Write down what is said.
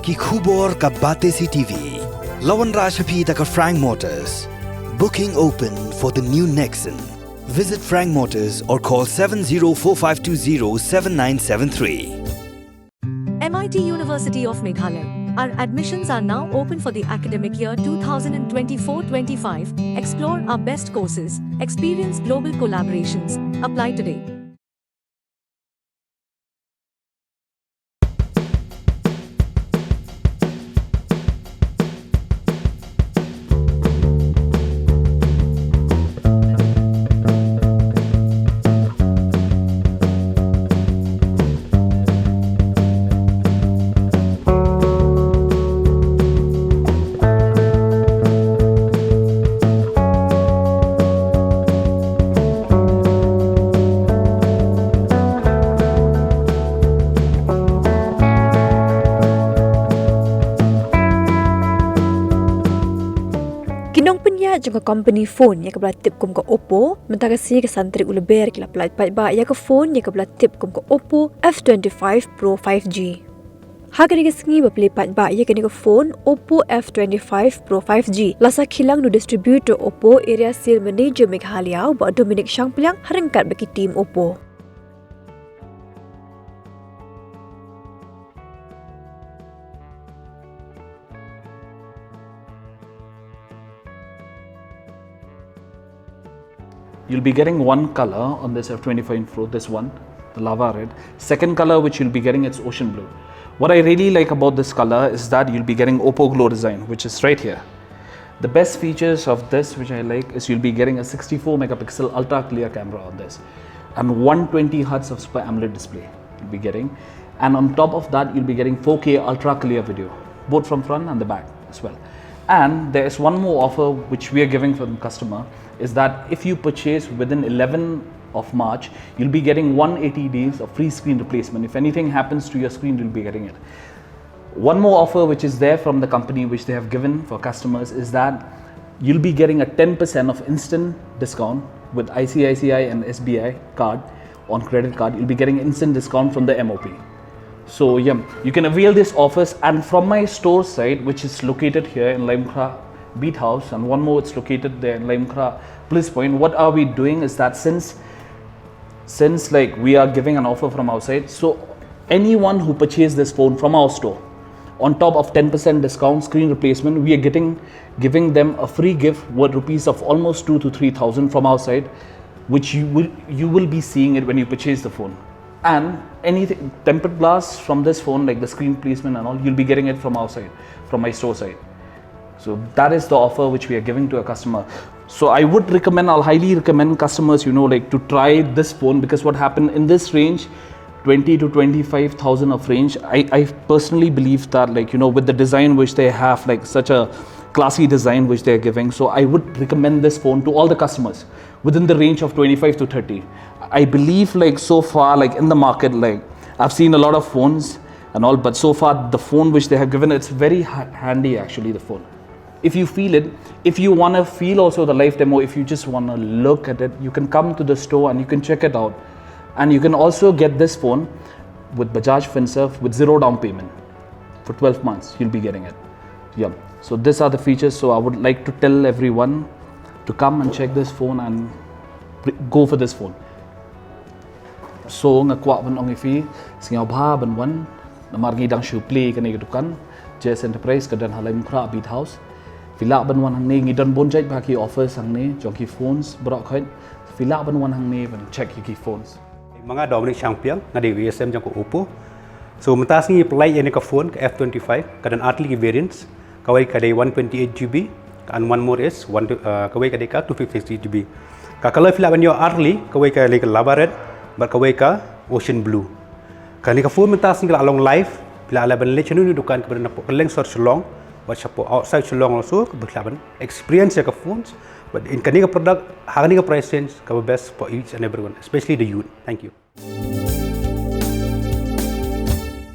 Ki khubor ka bate si TV. Lawan Rashaphi taka Frank Motors. Booking open for the new Nexon. Visit Frank Motors or call 7045207973. MIT University of Meghalaya. Our admissions are now open for the academic year 2024-25. Explore our best courses, experience global collaborations. Apply today. NONGPYNԻAID jangka company phone yang kebelah tip kum ke OPPO, mentara si ke santri uleber kila PLIE yang ke phone yang kebelah tip kum ke OPPO F25 Pro 5G. Harga ni kesengi beli PAIDBAH yang kini ke phone OPPO F25 Pro 5G. Lasa kilang nu distributor OPPO area sale manager Meghalaya buat Dominic Shangpiliang harengkat bagi tim OPPO. You'll be getting one color on this F25 Pro, this one, the lava red. Second color which you'll be getting, it's ocean blue. What I really like about this color is that you'll be getting OPPO Glow design, which is right here. The best features of this which I like is you'll be getting a 64 megapixel ultra clear camera on this and 120 Hz of Super AMOLED display you'll be getting, and on top of that you'll be getting 4K ultra clear video both from front and the back as well. And there is one more offer which we are giving for the customer, is that if you purchase within 11 of March, you'll be getting 180 days of free screen replacement. If anything happens to your screen, you'll be getting it. One more offer which is there from the company which they have given for customers is that you'll be getting a 10% of instant discount with ICICI and SBI card on credit card. You'll be getting instant discount from the MOP. So yeah, you can avail these offers, and from my store site which is located here in Limekra Beat House, and one more it's located there in Limekra Bliss Point. What are we doing is that since like we are giving an offer from our side, so anyone who purchased this phone from our store, on top of 10% discount screen replacement, we are giving them a free gift worth rupees of almost 2,000 to 3,000 from our side, which you will be seeing it when you purchase the phone. And anything tempered glass from this phone, like the screen placement and all, you'll be getting it from our side, from my store side. So that is the offer which we are giving to a customer. So I'll highly recommend customers, like to try this phone, because what happened in this range, 20 to 25,000 of range, I personally believe that, with the design which they have, like such a classy design which they are giving, so I would recommend this phone to all the customers within the range of 25 to 30. I believe so far, in the market, I've seen a lot of phones and all, but so far the phone which they have given, it's very handy actually, the phone. If you feel it, if you want to feel also the live demo, if you just want to look at it, you can come to the store and you can check it out. And you can also get this phone with Bajaj FinServ with 0 down payment for 12 months. You'll be getting it. Yeah. So these are the features. So I would like to tell everyone to come and check this phone and go for this phone. So ngakwak ban ong ifi singaw bha ban wan namargi dang shoe PLIE kani dukan JS Enterprise kadan halai mukra Beat House Villa ban wan hang ne ngidon bonjait ba ki offers hang ne jongki phones brok khoi Villa ban wan hang ne ban check ki phones mga Dominic Shangpiliang ngadi VSM jang ko OPPO. So mentas ni PLIE yani ka phone F25 kadan atli variants kawai kadai 128GB and one more is kawai kadai ka 256GB. Ka color Villa ban yo early kawai ka like lava red berkawai ka ocean blue. Kali ka phone mentas ni along live bila ala ban le chenu ni dukan kepada napok keleng search long buat support outside long also berlaban experience ya ka phones, but in kani ka product harga ni ka price range ka best for each and everyone, especially the youth. Thank you.